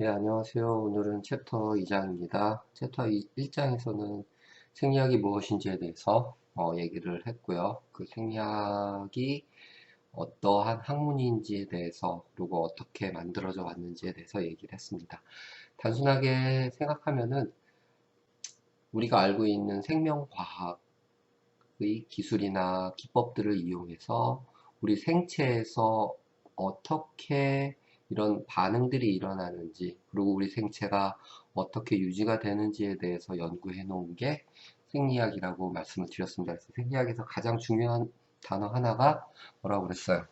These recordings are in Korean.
네, 안녕하세요. 오늘은 챕터 2장입니다. 챕터 1장에서는 생리학이 무엇인지에 대해서 얘기를 했고요. 그 생리학이 어떠한 학문인지에 대해서 그리고 어떻게 만들어져 왔는지에 대해서 얘기를 했습니다. 단순하게 생각하면은 우리가 알고 있는 생명과학의 기술이나 기법들을 이용해서 우리 생체에서 어떻게 이런 반응들이 일어나는지, 그리고 우리 생체가 어떻게 유지가 되는지에 대해서 연구해 놓은 게 생리학이라고 말씀을 드렸습니다. 그래서 생리학에서 가장 중요한 단어 하나가 뭐라고 그랬어요?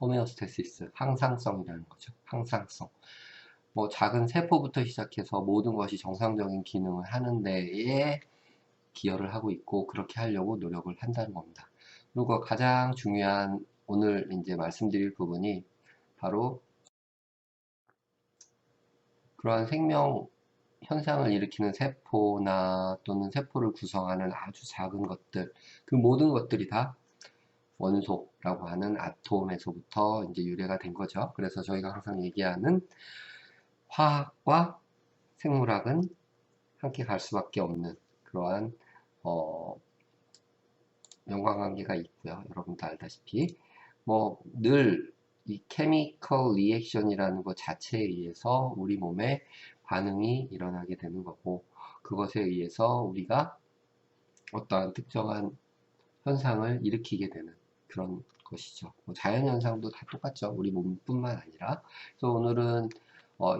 호메오스테시스, 항상성이라는 거죠. 항상성. 뭐 작은 세포부터 시작해서 모든 것이 정상적인 기능을 하는 데에 기여를 하고 있고, 그렇게 하려고 노력을 한다는 겁니다. 그리고 가장 중요한 오늘 이제 말씀드릴 부분이 바로 그러한 생명 현상을 일으키는 세포나 또는 세포를 구성하는 아주 작은 것들, 그 모든 것들이 다 원소라고 하는 아톰에서부터 이제 유래가 된 거죠. 그래서 저희가 항상 얘기하는 화학과 생물학은 함께 갈 수밖에 없는 그러한 어, 연관관계가 있고요. 여러분도 알다시피 뭐 늘 이 케미컬 리액션이라는 것 자체에 의해서 우리 몸에 반응이 일어나게 되는 거고, 그것에 의해서 우리가 어떠한 특정한 현상을 일으키게 되는 그런 것이죠. 뭐 자연현상도 다 똑같죠. 우리 몸뿐만 아니라. 그래서 오늘은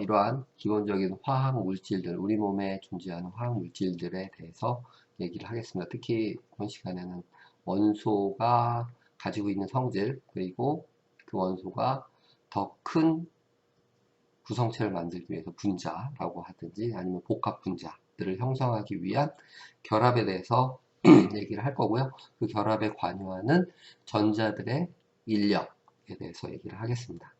이러한 기본적인 화학 물질들, 우리 몸에 존재하는 화학 물질들에 대해서 얘기를 하겠습니다. 특히 이번 시간에는 원소가 가지고 있는 성질, 그리고 그 원소가 더 큰 구성체를 만들기 위해서 분자라고 하든지 아니면 복합 분자들을 형성하기 위한 결합에 대해서 얘기를 할 거고요. 그 결합에 관여하는 전자들의 인력에 대해서 얘기를 하겠습니다.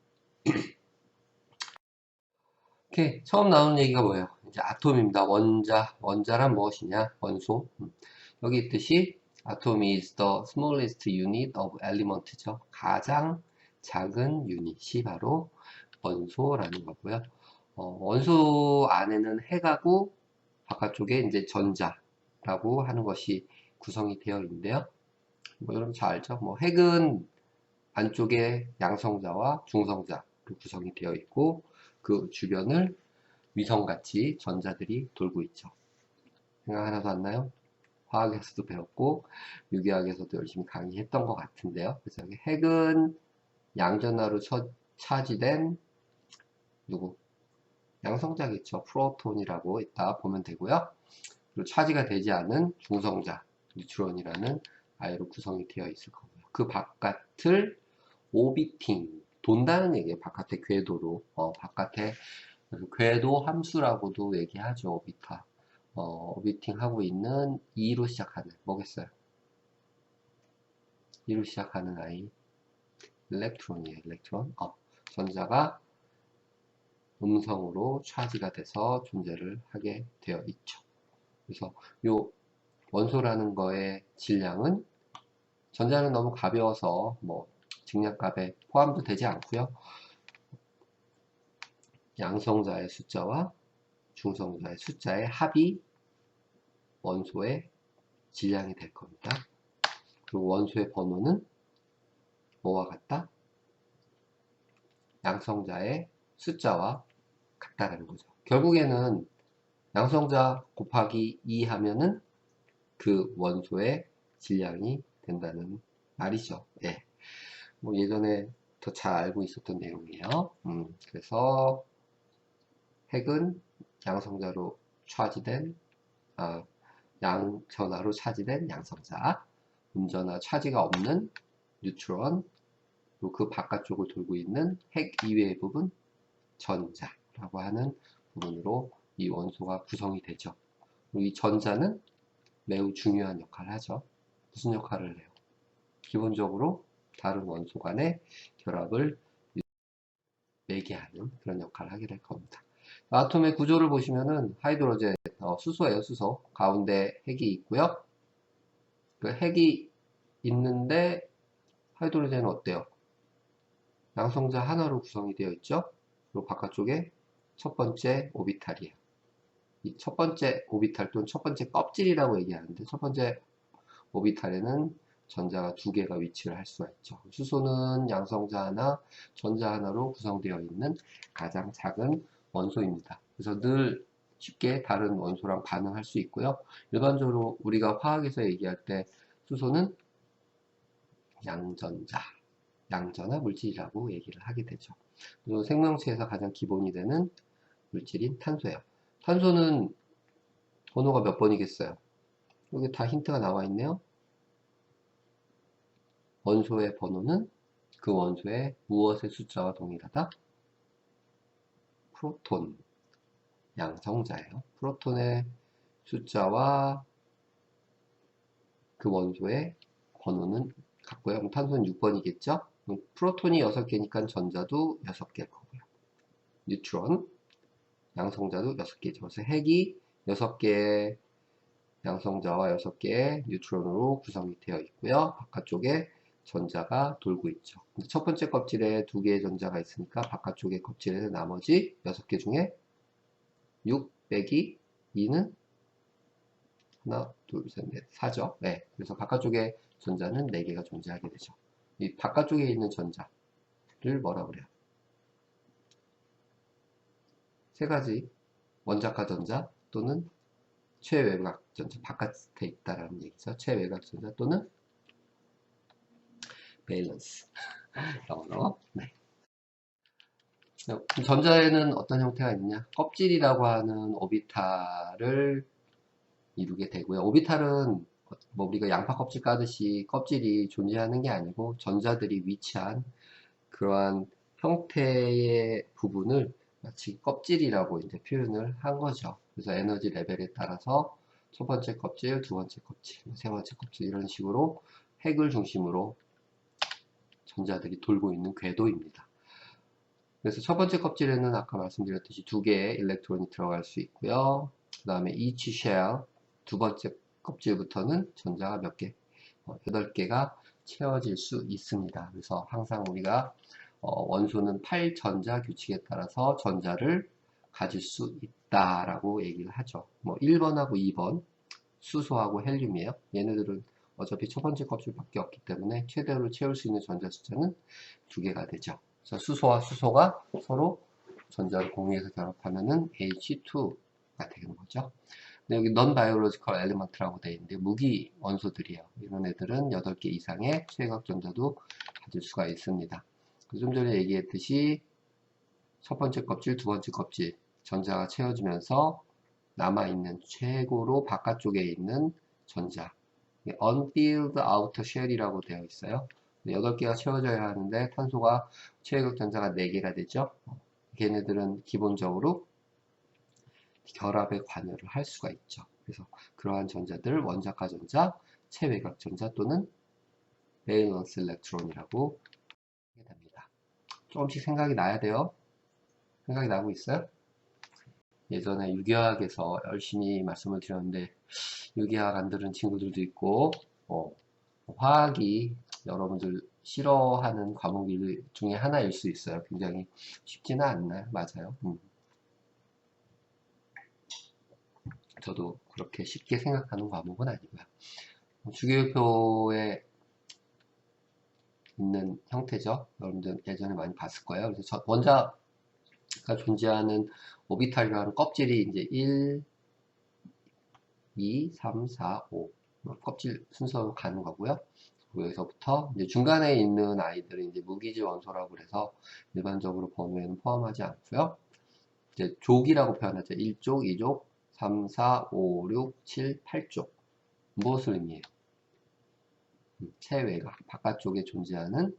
오케이. 처음 나오는 얘기가 뭐예요? 이제 아톰입니다. 원자란 무엇이냐? 원소. 여기 있듯이 atom is the smallest unit of element죠. 가장 작은 유닛이 바로 원소라는 거고요. 원소 안에는 핵하고 바깥쪽에 이제 전자라고 하는 것이 구성이 되어 있는데요. 뭐 여러분 잘 알죠? 뭐 핵은 안쪽에 양성자와 중성자로 구성이 되어 있고, 그 주변을 위성같이 전자들이 돌고 있죠. 생각 하나도 안 나요? 화학에서도 배웠고 유기학에서도 열심히 강의했던 것 같은데요. 그래서 여기 핵은 양전하로 차지된 누구? 양성자겠죠. 프로톤이라고 이따 보면 되고요. 그리고 차지가 되지 않은 중성자, 뉴트론이라는 아이로 구성이 되어 있을 거고요. 그 바깥을 오비팅, 돈다는 얘기예요. 바깥의 궤도로. 바깥에 궤도 함수라고도 얘기하죠. 오비타. 오비팅 하고 있는 2로 시작하는, 뭐겠어요? 2로 시작하는 아이. 일렉트론이에요. 일렉트론. 전자가 음성으로 차지가 돼서 존재를 하게 되어 있죠. 그래서 요 원소라는 거의 질량은, 전자는 너무 가벼워서 뭐 증량값에 포함도 되지 않고요. 양성자의 숫자와 중성자의 숫자의 합이 원소의 질량이 될 겁니다. 그리고 원소의 번호는 뭐와 같다? 양성자의 숫자와 같다라는 거죠. 결국에는 양성자 곱하기 2 하면은 그 원소의 질량이 된다는 말이죠. 예. 뭐 예전에 더 잘 알고 있었던 내용이에요. 그래서 핵은 양성자로 차지된, 양전하로 차지된 양성자, 음전하 차지가 없는 뉴트론, 그리고 그 바깥쪽을 돌고 있는 핵 이외의 부분, 전자라고 하는 부분으로 이 원소가 구성이 되죠. 그리고 이 전자는 매우 중요한 역할을 하죠. 무슨 역할을 해요? 기본적으로 다른 원소 간의 결합을 매개하는 그런 역할을 하게 될 겁니다. 아톰의 구조를 보시면은 하이드로젠, 수소예요, 수소. 가운데 핵이 있고요. 그 핵이 있는데 하이드로젠은 어때요? 양성자 하나로 구성이 되어 있죠. 그리고 바깥쪽에 첫 번째 오비탈이에요. 이 첫 번째 오비탈 또는 첫 번째 껍질이라고 얘기하는데 첫 번째 오비탈에는 전자가 두 개가 위치를 할 수가 있죠. 수소는 양성자 하나, 전자 하나로 구성되어 있는 가장 작은 원소입니다. 그래서 늘 쉽게 다른 원소랑 반응할 수 있고요. 일반적으로 우리가 화학에서 얘기할 때 수소는 양전자, 양전화 물질이라고 얘기를 하게 되죠. 그리고 생명체에서 가장 기본이 되는 물질인 탄소예요. 탄소는 번호가 몇 번이겠어요? 여기 다 힌트가 나와 있네요. 원소의 번호는 그 원소의 무엇의 숫자와 동일하다? 프로톤, 양성자예요. 프로톤의 숫자와 그 원소의 번호는 같고요. 그럼 탄소는 6번이겠죠? 프로톤이 6개니까 전자도 6개일 거고요. 뉴트론, 양성자도 6개죠. 그래서 핵이 6개의 양성자와 6개의 뉴트론으로 구성이 되어 있고요. 바깥쪽에 전자가 돌고 있죠. 첫 번째 껍질에 2개의 전자가 있으니까 바깥쪽의 껍질에는 나머지 6개 중에 6 빼기 2는 하나, 둘, 셋, 넷, 4죠. 네. 그래서 바깥쪽에 전자는 4개가 존재하게 되죠. 이 바깥쪽에 있는 전자를 뭐라 그래요? 세 가지 원자가 전자 또는 최외곽 전자 바깥에 있다라는 얘기죠. 최외곽 전자 또는 밸런스 영어. 네. 전자에는 어떤 형태가 있냐? 껍질이라고 하는 오비탈을 이루게 되고요. 오비탈은 뭐 우리가 양파 껍질 까듯이 껍질이 존재하는 게 아니고 전자들이 위치한 그러한 형태의 부분을 마치 껍질이라고 이제 표현을 한 거죠. 그래서 에너지 레벨에 따라서 첫 번째 껍질, 두 번째 껍질, 세 번째 껍질 이런 식으로 핵을 중심으로 전자들이 돌고 있는 궤도입니다. 그래서 첫 번째 껍질에는 아까 말씀드렸듯이 2개의 일렉트론이 들어갈 수 있고요. 그 다음에 each shell 두 번째 껍질부터는 전자가 몇 개? 8개가 채워질 수 있습니다. 그래서 항상 우리가 원소는 8전자 규칙에 따라서 전자를 가질 수 있다라고 얘기를 하죠. 뭐 1번하고 2번 수소하고 헬륨이에요. 얘네들은 어차피 첫 번째 껍질밖에 없기 때문에 최대로 채울 수 있는 전자 숫자는 2개가 되죠. 그래서 수소와 수소가 서로 전자를 공유해서 결합하면은 H2가 되는 거죠. 근데 여기 non-biological element라고 되어 있는데 무기 원소들이에요. 이런 애들은 8개 이상의 최외곽 전자도 가질 수가 있습니다. 좀 전에 얘기했듯이 첫 번째 껍질, 두 번째 껍질 전자가 채워지면서 남아있는 최고로 바깥쪽에 있는 전자 unfilled outer shell이라고 되어 있어요. 8개가 채워져야 하는데 탄소가 최외곽 전자가 4개가 되죠. 걔네들은 기본적으로 결합에 관여를 할 수가 있죠. 그래서 그러한 전자들 원자가 전자, 최외곽 전자 또는 밸런스 일렉트론이라고 하게 됩니다. 조금씩 생각이 나야 돼요. 생각이 나고 있어요? 예전에 유기화학에서 열심히 말씀을 드렸는데 유기화학 안 들은 친구들도 있고 화학이 여러분들 싫어하는 과목 중에 하나일 수 있어요. 굉장히 쉽지는 않나요? 맞아요. 저도 그렇게 쉽게 생각하는 과목은 아니고요. 주기율표에 있는 형태죠. 여러분들 예전에 많이 봤을 거예요. 그래서 원자가 존재하는 오비탈이라는 껍질이 이제 1, 2, 3, 4, 5 껍질 순서로 가는 거고요. 여기서부터 이제 중간에 있는 아이들은 이제 무기질 원소라고 그래서 일반적으로 번호에는 포함하지 않고요. 이제 족이라고 표현하죠. 1족, 2족, 3, 4, 5, 6, 7, 8족. 무엇을 의미해요? 체외곽, 바깥쪽에 존재하는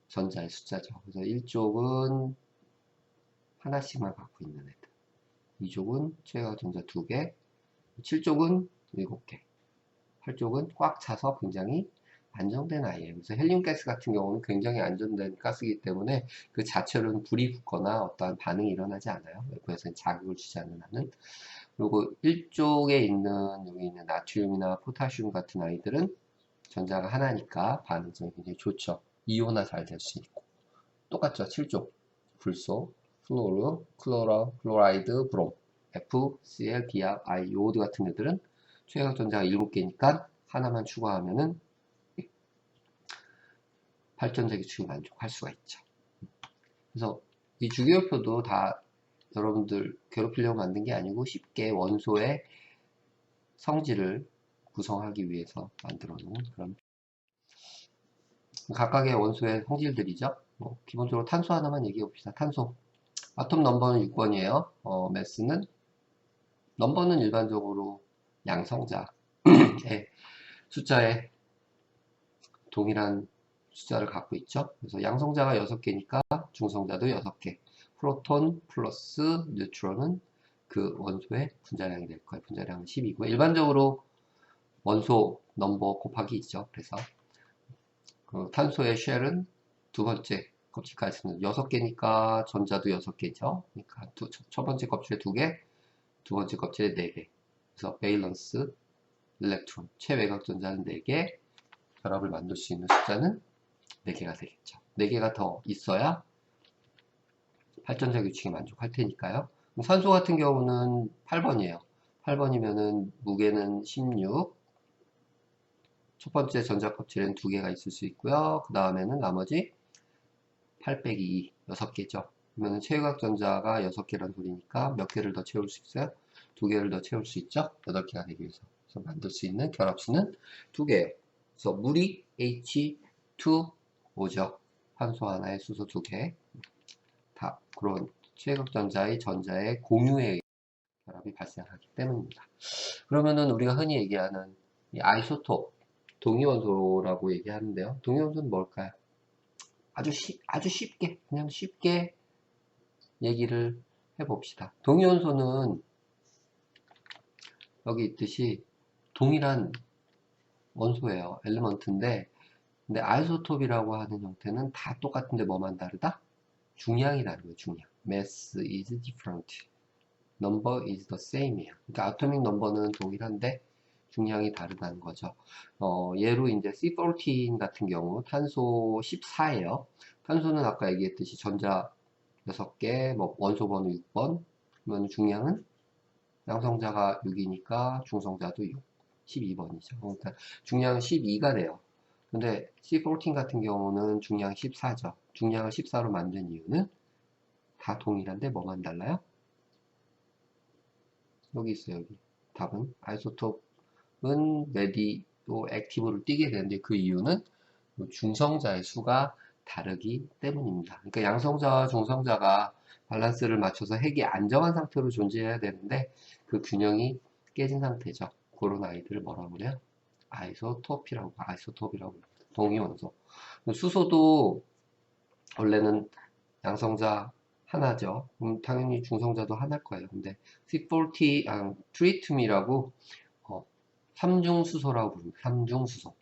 전자의 숫자죠. 그래서 1족은 하나씩만 갖고 있는 애들. 2족은 최외곽 전자 2개, 7족은 7개, 8족은 꽉 차서 굉장히 안정된 아이예요. 그래서 헬륨가스 같은 경우는 굉장히 안정된 가스이기 때문에 그 자체로는 불이 붙거나 어떠한 반응이 일어나지 않아요. 외부에서 자극을 주지 않는 한은. 그리고 1쪽에 있는 여기 있는 나트륨이나 포타슘 같은 아이들은 전자가 하나니까 반응성이 굉장히 좋죠. 이온화 잘 될 수 있고. 똑같죠. 7쪽 불소. 클로라이드, 브롬, FCl, 비약, I, 요오드 같은 애들은 최각 전자가 7개니까 하나만 추가하면은 발전자 규칙을 만족할 수가 있죠. 그래서 이 주기율표도 다 여러분들 괴롭히려고 만든 게 아니고 쉽게 원소의 성질을 구성하기 위해서 만들어 놓은 그런 각각의 원소의 성질들이죠. 기본적으로 탄소 하나만 얘기해 봅시다. 탄소. 아톰 넘버는 6번이에요. 매스는 넘버는 일반적으로 양성자의 숫자에 동일한 숫자를 갖고 있죠. 그래서 양성자가 6개니까 중성자도 6개. 프로톤 플러스 뉴트론은 그 원소의 분자량이 될 거예요. 분자량은 10이고 일반적으로 원소 넘버 곱하기 2죠. 그래서 그 탄소의 쉘은 두 번째 껍질까지는 6개니까 전자도 6개죠. 그러니까 첫 번째 껍질에 2개, 두 번째 껍질에 4개. 그래서 베일런스 일렉트론, 최외곽 전자는 4개, 결합을 만들 수 있는 숫자는 4개가 되겠죠. 4개가 더 있어야 발전자 규칙에 만족할 테니까요. 산소 같은 경우는 8번이에요. 8번이면은 무게는 16, 첫 번째 전자 껍질에는 2개가 있을 수 있고요. 그 다음에는 나머지 8 빼기 2, 6개죠. 그러면 최외곽 전자가 6개란 소리니까 몇 개를 더 채울 수 있어요? 2개를 더 채울 수 있죠? 8개가 되기 위해서. 그래서 만들 수 있는 결합수는 2개예요. 그래서 물이 H2O죠. 산소 하나에 수소 2개. 다 그런 최외곽 전자의 공유에 결합이 발생하기 때문입니다. 그러면은 우리가 흔히 얘기하는 이 아이소톱, 동위원소라고 얘기하는데요. 동위원소는 뭘까요? 아주 쉽게, 그냥 쉽게 얘기를 해봅시다. 동위원소는 여기 있듯이 동일한 원소예요. 엘리먼트인데, 근데 아이소톱이라고 하는 형태는 다 똑같은데 뭐만 다르다? 중량이 다른 거예요, 중량. Mass is different. Number is the same이에요. 그러니까 아토믹 넘버는 동일한데 중량이 다르다는 거죠. 예로 이제 C14 같은 경우 탄소 14예요. 탄소는 아까 얘기했듯이 전자 6개, 뭐 원소 번호 6번. 그러면 중량은 양성자가 6이니까 중성자도 6, 12번이죠. 그러니까 중량은 12가 돼요. 근데 C14 같은 경우는 중량 14죠. 중량을 14로 만든 이유는 다 동일한데 뭐만 달라요? 여기 있어요. 여기 답은 아이소톱은 레디도 액티브를 띄게 되는데 그 이유는 중성자의 수가 다르기 때문입니다. 그러니까 양성자와 중성자가 밸런스를 맞춰서 핵이 안정한 상태로 존재해야 되는데 그 균형이 깨진 상태죠. 그런 아이들을 뭐라고 그래요? 아이소톱이라고 합니다. 동위원소. 수소도 원래는 양성자 하나죠. 당연히 중성자도 하나일 거예요. 근데 C40, 트리튬이라고 3중수소라고 부릅니다. 3중수소.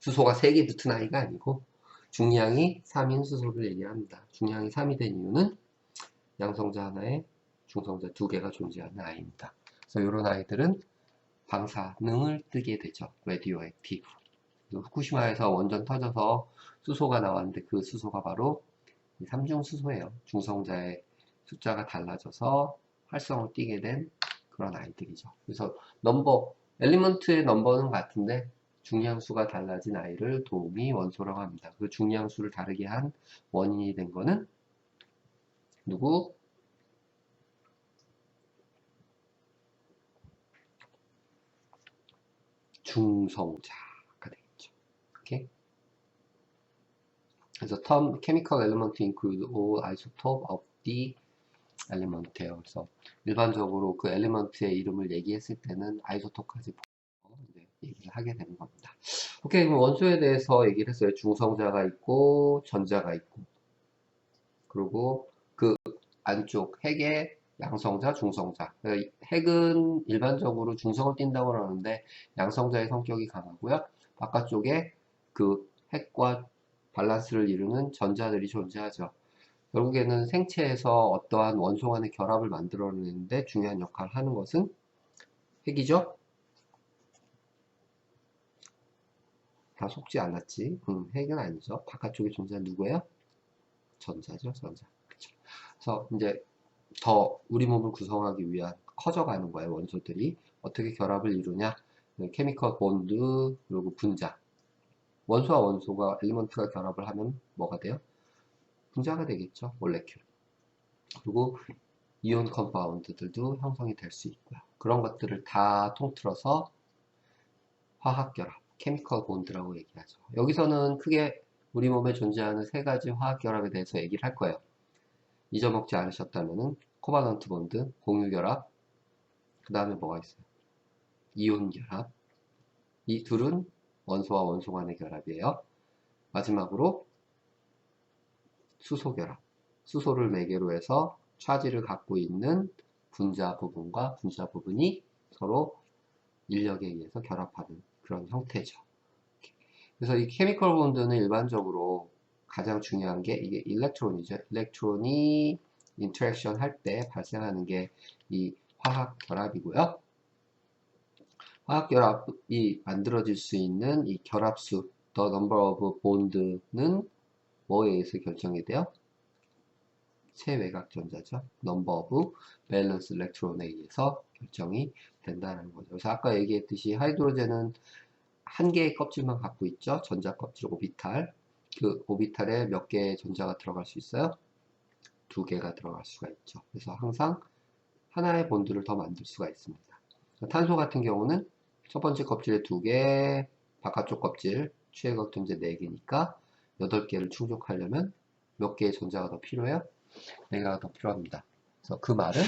수소가 3개 붙은 아이가 아니고 중량이 3인 수소를 얘기합니다. 중량이 3이 된 이유는 양성자 하나에 중성자 2개가 존재하는 아이입니다. 그래서 이런 아이들은 방사능을 뜨게 되죠. 라디오 액티브. 후쿠시마에서 원전 터져서 수소가 나왔는데 그 수소가 바로 3중 수소예요. 중성자의 숫자가 달라져서 활성을 띠게 된 그런 아이들이죠. 그래서 엘리먼트의 넘버는 같은데 중량수가 달라진 아이를 동위 원소라고 합니다. 그 중량수를 다르게 한 원인이 된 거는 누구? 중성자가 되겠죠. 오케이? 그래서 chemical element include all isotope of the element예요. 그래서 일반적으로 그 엘리먼트의 이름을 얘기했을 때는 아이소톱까지 얘기를 하게 되는 겁니다. 오케이, 그럼 원소에 대해서 얘기를 했어요. 중성자가 있고 전자가 있고 그리고 그 안쪽 핵의 양성자, 중성자. 그러니까 핵은 일반적으로 중성을 띈다고 하는데 양성자의 성격이 강하고요. 바깥쪽에 그 핵과 밸런스를 이루는 전자들이 존재하죠. 결국에는 생체에서 어떠한 원소 간의 결합을 만들어내는데 중요한 역할을 하는 것은 핵이죠. 다 속지 않았지. 핵은 아니죠. 바깥쪽에 존재하는 누구예요? 전자죠, 전자. 그쵸. 그래서 이제 더 우리 몸을 구성하기 위한 커져가는 거예요. 원소들이 어떻게 결합을 이루냐? 케미컬 본드 그리고 분자. 원소와 원소가 엘리먼트가 결합을 하면 뭐가 돼요? 분자가 되겠죠. 몰레큘. 그리고 이온 컴파운드들도 형성이 될 수 있고요. 그런 것들을 다 통틀어서 화학결합, 케미컬 본드라고 얘기하죠. 여기서는 크게 우리 몸에 존재하는 세 가지 화학결합에 대해서 얘기를 할 거예요. 잊어먹지 않으셨다면은 코바넌트 본드, 공유결합, 그 다음에 뭐가 있어요? 이온결합. 이 둘은 원소와 원소 간의 결합이에요. 마지막으로 수소결합. 수소를 매개로 해서 차지를 갖고 있는 분자 부분과 분자 부분이 서로 인력에 의해서 결합하는 그런 형태죠. 그래서 이 케미컬 본드는 일반적으로 가장 중요한 게 이게 일렉트론이죠. 일렉트론이 인터랙션 할 때 발생하는 게 이 화학 결합이고요. 화학 결합이 만들어질 수 있는 이 결합수, the number of bond는 뭐에 의해서 결정이 돼요? 체외곽전자죠. number of valence electron에 의해서 결정이 된다는 거죠. 그래서 아까 얘기했듯이 하이드로젠은 한 개의 껍질만 갖고 있죠. 전자 껍질 오비탈. 그 오비탈에 몇 개의 전자가 들어갈 수 있어요? 두 개가 들어갈 수가 있죠. 그래서 항상 하나의 본드를 더 만들 수가 있습니다. 탄소 같은 경우는 첫 번째 껍질에 두 개, 바깥쪽 껍질, 최외곽 전자 4개니까 8개를 충족하려면 몇 개의 전자가 더 필요해요? 4개가 더 필요합니다. 그래서 그 말은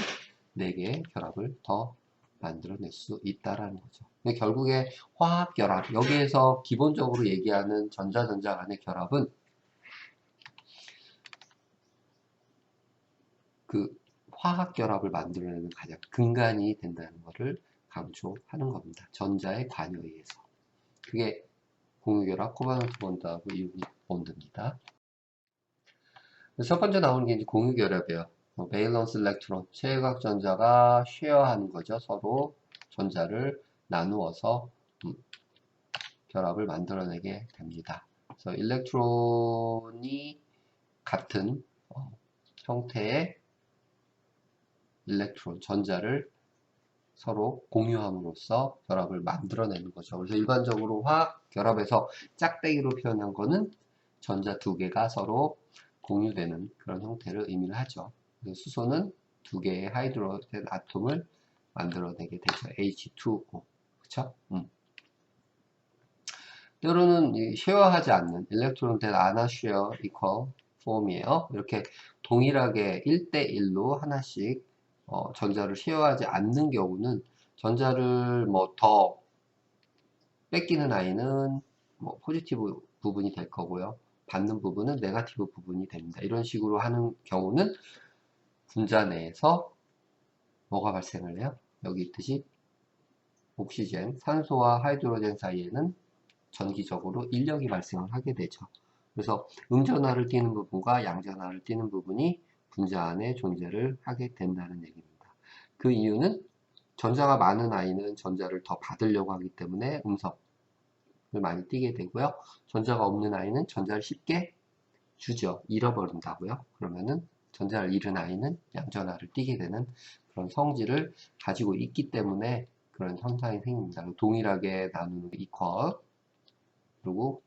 4개의 결합을 더 만들어낼 수 있다라는 거죠. 근데 결국에 화학 결합, 여기에서 기본적으로 얘기하는 전자 간의 결합은 그 화학 결합을 만들어내는 가장 근간이 된다는 것을 강조하는 겁니다. 전자의 관여에 의해서. 그게 공유결합, 코바넌트 본드하고 이온이 본드입니다. 첫 번째 나오는 게 이제 공유결합이에요. 베일런스 일렉트론, 최외곽 전자가 쉐어하는 거죠. 서로 전자를 나누어서 결합을 만들어내게 됩니다. 그래서 일렉트론이 같은 형태의 일렉트론, 전자를 서로 공유함으로써 결합을 만들어내는 거죠. 그래서 일반적으로 화학 결합에서 짝대기로 표현한 거는 전자 두 개가 서로 공유되는 그런 형태를 의미를 하죠. 수소는 두 개의 하이드로젠 아톰을 만들어내게 되죠. H2O. 그쵸? 때로는 쉐어하지 않는 일렉트론 된 아나쉐어 이퀄 폼이에요. 이렇게 동일하게 1대1로 하나씩 전자를 쉐어하지 않는 경우는 전자를 뭐 더 뺏기는 아이는 뭐 포지티브 부분이 될 거고요. 받는 부분은 네거티브 부분이 됩니다. 이런 식으로 하는 경우는 분자 내에서 뭐가 발생을 해요? 여기 있듯이 옥시젠, 산소와 하이드로젠 사이에는 전기적으로 인력이 발생을 하게 되죠. 그래서 음전하를 띠는 부분과 양전하를 띠는 부분이 분자 안에 존재를 하게 된다는 얘기입니다. 그 이유는 전자가 많은 아이는 전자를 더 받으려고 하기 때문에 음석을 많이 띠게 되고요. 전자가 없는 아이는 전자를 쉽게 주죠. 잃어버린다고요. 그러면은 전자를 잃은 아이는 양전하를 띠게 되는 그런 성질을 가지고 있기 때문에 그런 현상이 생깁니다. 동일하게 나누는 이퀄, 그리고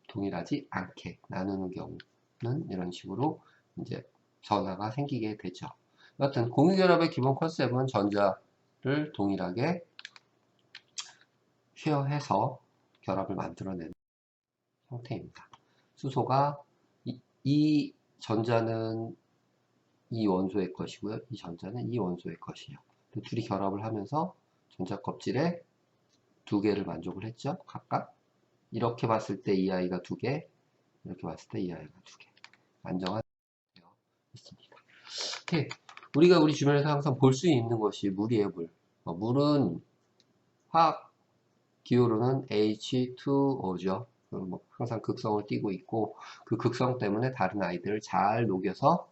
동일하지 않게 나누는 경우는 이런 식으로 이제 전하가 생기게 되죠. 여하튼 공유결합의 기본 컨셉은 전자를 동일하게 쉐어해서 결합을 만들어내는 형태입니다. 수소가 이 전자는 이 원소의 것이고요. 이 전자는 이 원소의 것이에요. 둘이 결합을 하면서 전자 껍질에 두 개를 만족을 했죠. 각각. 이렇게 봤을 때 이 아이가 두 개, 이렇게 봤을 때 이 아이가 두 개. 안정화 되어 있습니다. 오케이. 우리가 우리 주변에서 항상 볼 수 있는 것이 물이에요, 물. 물은 화학 기호로는 H2O죠. 뭐 항상 극성을 띠고 있고 그 극성 때문에 다른 아이들을 잘 녹여서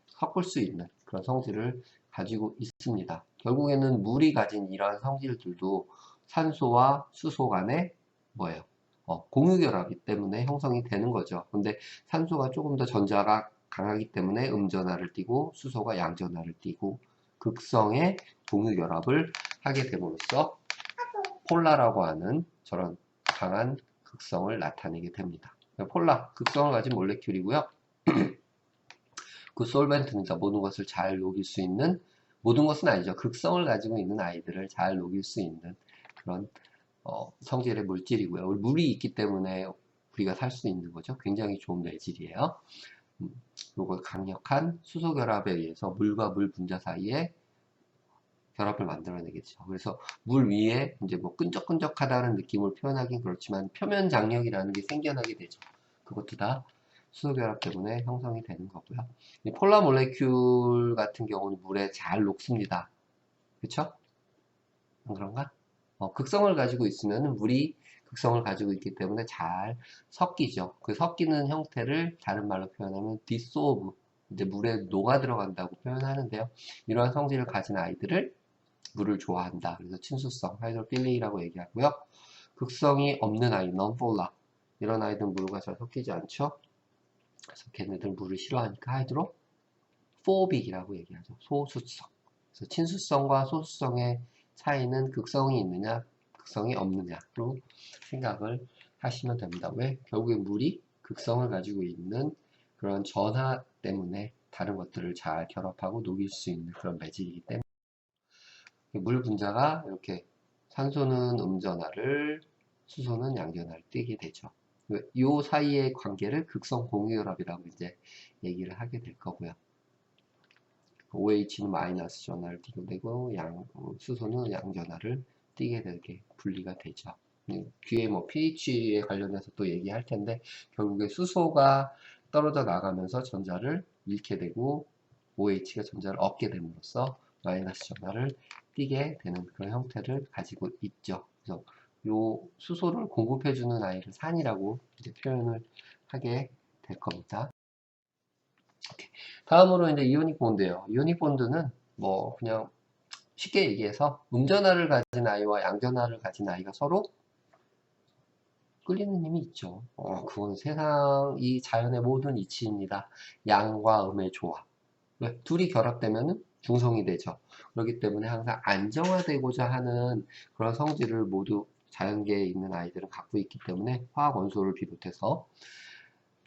섞을 수 있는 그런 성질을 가지고 있습니다. 결국에는 물이 가진 이러한 성질들도 산소와 수소 간에 뭐예요? 공유결합이기 때문에 형성이 되는 거죠. 근데 산소가 조금 더 전자가 강하기 때문에 음전하를 띠고 수소가 양전하를 띠고 극성의 공유결합을 하게 됨으로써 폴라라고 하는 저런 강한 극성을 나타내게 됩니다. 폴라, 극성을 가진 몰레큘이고요. 그 솔벤트입니다. 모든 것을 잘 녹일 수 있는, 모든 것은 아니죠. 극성을 가지고 있는 아이들을 잘 녹일 수 있는 그런 성질의 물질이고요. 물이 있기 때문에 우리가 살 수 있는 거죠. 굉장히 좋은 매질이에요. 요거 강력한 수소 결합에 의해서 물과 물 분자 사이에 결합을 만들어내겠죠. 그래서 물 위에 이제 뭐 끈적끈적하다는 느낌을 표현하긴 그렇지만 표면 장력이라는 게 생겨나게 되죠. 그것도 다 수소 결합 때문에 형성이 되는 거고요. 이 폴라 몰레큘 같은 경우는 물에 잘 녹습니다. 그렇죠? 안 그런가? 극성을 가지고 있으면 물이 극성을 가지고 있기 때문에 잘 섞이죠. 그 섞이는 형태를 다른 말로 표현하면 dissolve, 이제 물에 녹아 들어간다고 표현하는데요. 이러한 성질을 가진 아이들을 물을 좋아한다. 그래서 친수성, 하이드로필리라고 얘기하고요. 극성이 없는 아이, non-polar. 이런 아이들은 물과 잘 섞이지 않죠. 그래서 걔네들 물을 싫어하니까 하이드로포빅이라고 얘기하죠. 소수성. 그래서 친수성과 소수성의 차이는 극성이 있느냐, 극성이 없느냐로 생각을 하시면 됩니다. 왜? 결국에 물이 극성을 가지고 있는 그런 전하 때문에 다른 것들을 잘 결합하고 녹일 수 있는 그런 매질이기 때문에 물 분자가 이렇게 산소는 음전하를, 수소는 양전하를 띠게 되죠. 이 사이의 관계를 극성 공유결합이라고 이제 얘기를 하게 될 거고요. OH는 마이너스 전하를 띠게 되고 수소는 양전하를 띠게 되게 분리가 되죠. 뒤에 뭐 pH에 관련해서 또 얘기할 텐데 결국에 수소가 떨어져 나가면서 전자를 잃게 되고 OH가 전자를 얻게 됨으로써 마이너스 전하를 띠게 되는 그런 형태를 가지고 있죠. 그래서 요 수소를 공급해주는 아이를 산이라고 이제 표현을 하게 될 겁니다. 오케이. 다음으로 이제 이오닉 본드예요. 이오닉 본드는 뭐 그냥 쉽게 얘기해서 음전하를 가진 아이와 양전하를 가진 아이가 서로 끌리는 힘이 있죠. 그건 세상 이 자연의 모든 이치입니다. 양과 음의 조화. 왜? 둘이 결합되면 중성이 되죠. 그렇기 때문에 항상 안정화되고자 하는 그런 성질을 모두 자연계에 있는 아이들은 갖고 있기 때문에 화학 원소를 비롯해서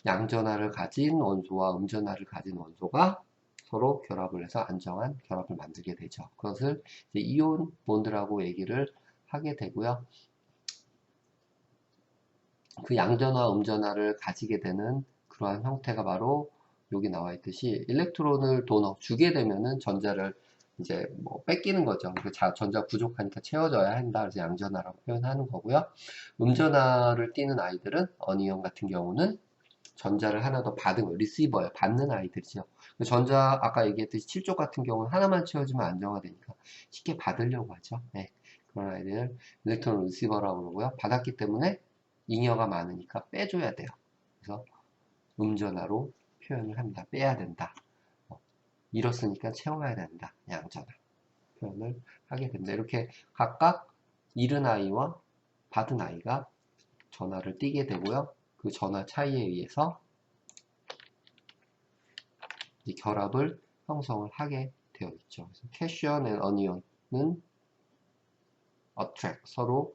양전하를 가진 원소와 음전하를 가진 원소가 서로 결합을 해서 안정한 결합을 만들게 되죠. 그것을 이제 이온 본드라고 얘기를 하게 되고요. 그 양전화, 음전화를 가지게 되는 그러한 형태가 바로 여기 나와 있듯이 일렉트론을 주게 되면은 전자를 이제 뭐 뺏기는 거죠. 그 전자 부족하니까 채워져야 한다. 그래서 양전화라고 표현하는 거고요. 음전화를 띠는 아이들은 어니언 같은 경우는 전자를 하나 더 받은 거, 리시버예요. 받는 아이들이죠. 전자 아까 얘기했듯이 7쪽 같은 경우는 하나만 채워지면 안정화되니까 쉽게 받으려고 하죠. 네. 그런 아이들 일렉트론 리시버라고 그러고요. 받았기 때문에 잉여가 많으니까 빼줘야 돼요. 그래서 음전화로 표현을 합니다. 빼야 된다. 잃었으니까 채워야 된다. 양전화 표현을 하게 됩니다. 이렇게 각각 잃은 아이와 받은 아이가 전화를 띠게 되고요. 그 전화 차이에 의해서 이 결합을 형성을 하게 되어 있죠. 그래서 cation and anion은 attract, 서로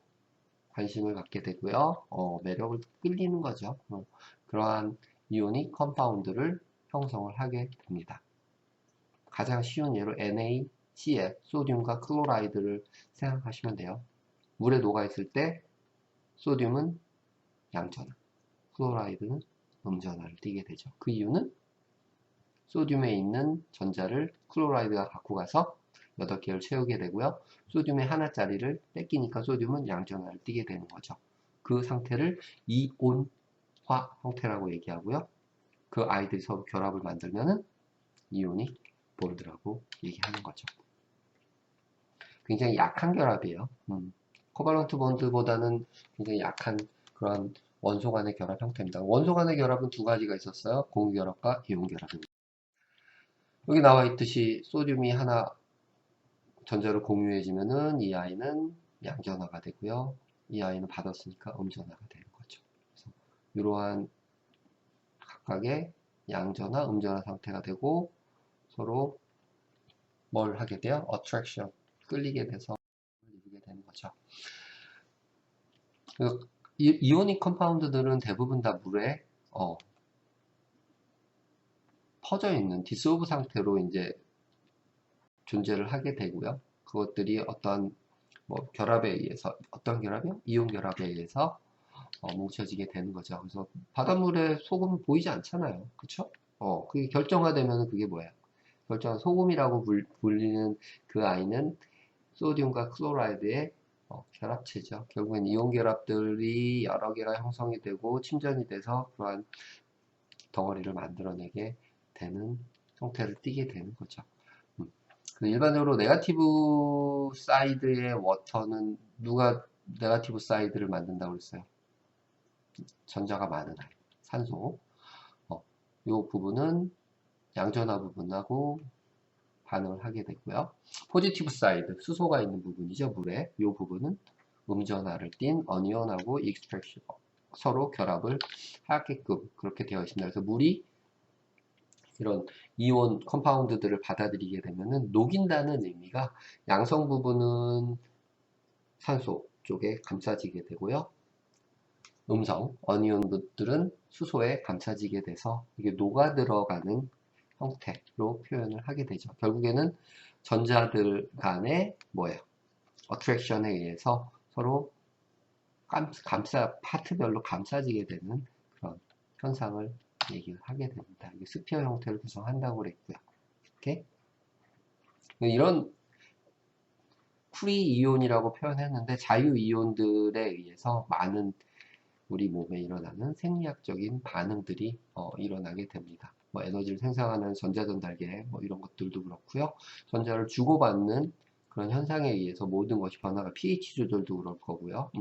관심을 갖게 되고요. 매력을 끌리는 거죠. 그러한 이온이 컴파운드를 형성을 하게 됩니다. 가장 쉬운 예로 NaCl, 소듐과 클로라이드를 생각하시면 돼요. 물에 녹아있을 때 소듐은 양전하, 클로라이드는 음전하를 띠게 되죠. 그 이유는 소듐에 있는 전자를 클로라이드가 갖고 가서 8개를 채우게 되고요. 소듐의 하나짜리를 뺏기니까 소듐은 양전하를 띠게 되는 거죠. 그 상태를 이온화 형태라고 얘기하고요. 그 아이들이 서로 결합을 만들면은 이오닉 본드라고 얘기하는 거죠. 굉장히 약한 결합이에요. 코발런트 본드보다는 굉장히 약한 그런 원소 간의 결합 형태입니다. 원소 간의 결합은 두 가지가 있었어요. 공유결합과 이온결합입니다. 여기 나와 있듯이 소듐이 하나 전자를 공유해지면은 이 아이는 양전화가 되고요. 이 아이는 받았으니까 음전화가 되는 거죠. 이러한 각각의 양전화, 음전화 상태가 되고 서로 뭘 하게 돼요? attraction, 끌리게 돼서 이루게 되는 거죠. 이오닉 컴파운드들은 대부분 다 물에 퍼져 있는 디소브 상태로 이제 존재를 하게 되고요. 그것들이 어떤 뭐 결합에 의해서 어떤 결합이요? 이온 결합에 의해서 뭉쳐지게 되는 거죠. 그래서 바닷물에 소금은 보이지 않잖아요. 그쵸? 그게 결정화되면 그게 뭐예요? 결정화 소금이라고 불리는 그 아이는 소디움과 클로라이드의 결합체죠. 결국엔 이온 결합들이 여러 개가 형성이 되고 침전이 돼서 그러한 덩어리를 만들어내게 되는 형태를 띠게 되는 거죠. 일반적으로 네거티브 사이드의 워터는 누가 네거티브 사이드를 만든다고 그랬어요? 전자가 많은 아이, 산소. 이 부분은 양전화 부분하고 반응을 하게 되고요. 포지티브 사이드, 수소가 있는 부분이죠, 물에. 이 부분은 음전화를 띤 어니온하고 익스트랙션, 서로 결합을 하게끔 그렇게 되어 있습니다. 그래서 물이 이런 이온 컴파운드들을 받아들이게 되면은 녹인다는 의미가 양성 부분은 산소 쪽에 감싸지게 되고요. 음성, 어니온들은 수소에 감싸지게 돼서 이게 녹아 들어가는 형태로 표현을 하게 되죠. 결국에는 전자들 간의 뭐예요? 어트랙션에 의해서 서로 파트별로 감싸지게 되는 그런 현상을 얘기를 하게 됩니다. 이게 스피어 형태를 구성한다고 그랬고요. 이렇게 이런 프리 이온이라고 표현했는데 자유 이온들에 의해서 많은 우리 몸에 일어나는 생리학적인 반응들이 일어나게 됩니다. 뭐 에너지를 생성하는 전자전달계 뭐 이런 것들도 그렇고요. 전자를 주고받는 그런 현상에 의해서 모든 것이 변화가 pH 조절도 그럴 거고요.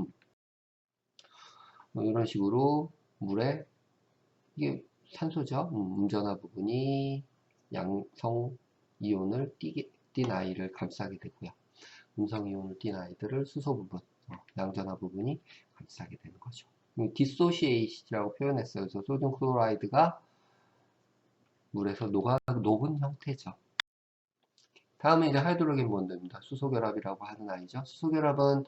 뭐 이런 식으로 물에 이게 산소죠. 음전화 부분이 양성 이온을 띈 아이를 감싸게 되고요. 음성 이온을 띤 아이들을 수소 부분, 양전화 부분이 감싸게 되는 거죠. 디소시에이시라고 표현했어요. 그래서 소듐 클로라이드가 물에서 녹은 형태죠. 다음은 이제 하이드로겐 본드입니다. 수소결합이라고 하는 아이죠. 수소결합은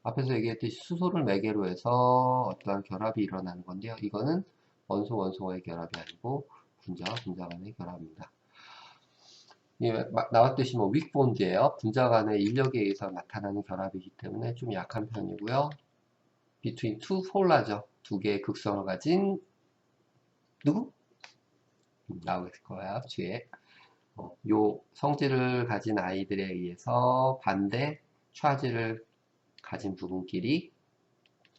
앞에서 얘기했듯이 수소를 매개로 해서 어떠한 결합이 일어나는 건데요. 이거는 원소와의 결합이 아니고 분자와 분자 간의 결합입니다. 나왔듯이 뭐 윅본드예요. 분자 간의 인력에 의해서 나타나는 결합이기 때문에 좀 약한 편이고요. between two polar죠. 두 개의 극성을 가진 누구? 나오겠을 거야. 뒤에 요 성질을 가진 아이들에 의해서 반대 차질을 가진 부분끼리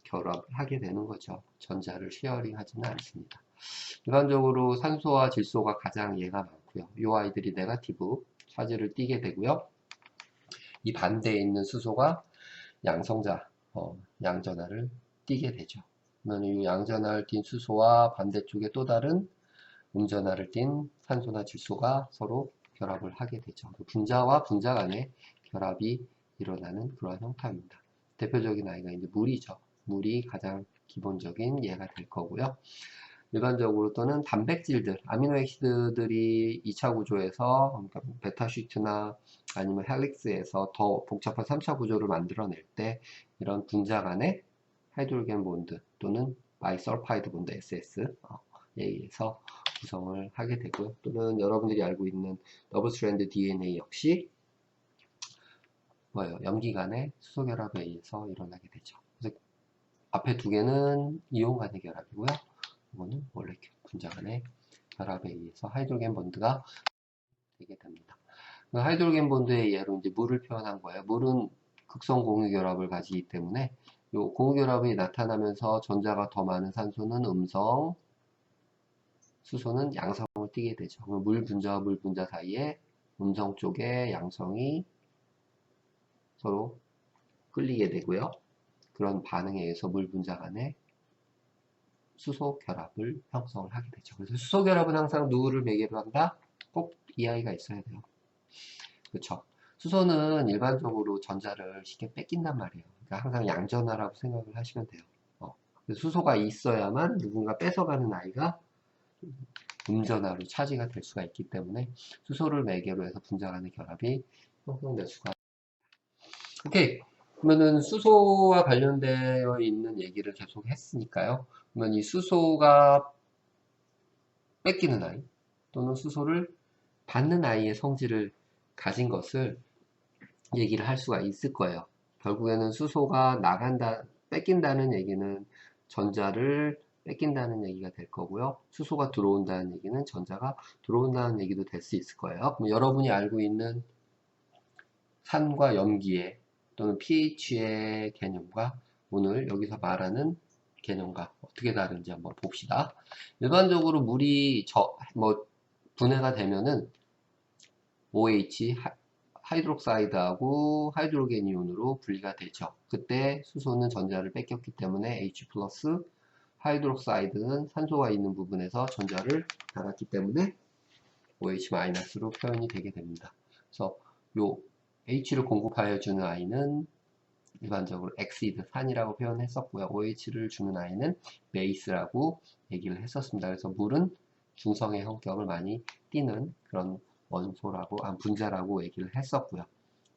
결합하게 되는 거죠. 전자를 쉐어링하지는 않습니다. 일반적으로 산소와 질소가 가장 예가 많고요. 이 아이들이 네거티브 차질을 띠게 되고요. 이 반대에 있는 수소가 양성자, 양전하를 띠게 되죠. 그러면 이 양전하를 띤 수소와 반대쪽에 또 다른 음전하를 띤 산소나 질소가 서로 결합을 하게 되죠. 분자와 분자 간의 결합이 일어나는 그런 형태입니다. 대표적인 아이가 이제 물이죠. 물이 가장 기본적인 예가 될 거고요. 일반적으로 또는 단백질들, 아미노액시드들이 2차 구조에서 그러니까 베타슈트나 아니면 헬릭스에서 더 복잡한 3차 구조를 만들어낼 때 이런 분자 간의 하이드로겐 본드 또는 바이설파이드 본드 SS 에 의해서 구성을 하게 되고요. 또는 여러분들이 알고 있는 더블 스트랜드 DNA 역시 뭐예요? 염기 간의 수소 결합에 의해서 일어나게 되죠. 그래서 앞에 두 개는 이온 간의 결합이고요. 이거는 몰레큘 분자 간의 결합에 의해서 하이드로겐 본드가 되게 됩니다. 그 하이드로겐 본드의 예로 이제 물을 표현한 거예요. 물은 극성 공유 결합을 가지기 때문에 이 공유 결합이 나타나면서 전자가 더 많은 산소는 음성, 수소는 양성을 띠게 되죠. 물 분자와 물 분자 사이에 음성 쪽에 양성이 서로 끌리게 되고요. 그런 반응에 의해서 물 분자 간에 수소 결합을 형성을 하게 되죠. 그래서 수소 결합은 항상 누구를 매개로 한다? 꼭 이 아이가 있어야 돼요. 그렇죠. 수소는 일반적으로 전자를 쉽게 뺏긴단 말이에요. 그러니까 항상 양전하라고 생각을 하시면 돼요. 수소가 있어야만 누군가 뺏어가는 아이가 음전하로 차지가 될 수가 있기 때문에 수소를 매개로 해서 분자간의 결합이 형성될 수가. 오케이. 그러면은 수소와 관련되어 있는 얘기를 계속 했으니까요. 그러면 이 수소가 뺏기는 아이 또는 수소를 받는 아이의 성질을 가진 것을 얘기를 할 수가 있을 거예요. 결국에는 수소가 뺏긴다는 얘기는 전자를 뺏긴다는 얘기가 될 거고요. 수소가 들어온다는 얘기는 전자가 들어온다는 얘기도 될 수 있을 거예요. 그럼 여러분이 알고 있는 산과 염기의 또는 pH의 개념과 오늘 여기서 말하는 개념과 어떻게 다른지 한번 봅시다. 일반적으로 물이 분해가 되면은 OH 하이드록사이드하고 하이드로겐 이온으로 분리가 되죠. 그때 수소는 전자를 뺏겼기 때문에 H 플러스, 하이드록사이드는 산소가 있는 부분에서 전자를 받았기 때문에 OH 마이너스로 표현이 되게 됩니다. 그래서 요 H를 공급하여 주는 아이는 일반적으로 엑시드, 산이라고 표현했었고요. OH를 주는 아이는 베이스라고 얘기를 했었습니다. 그래서 물은 중성의 성격을 많이 띠는 그런 원소라고, 분자라고 얘기를 했었고요.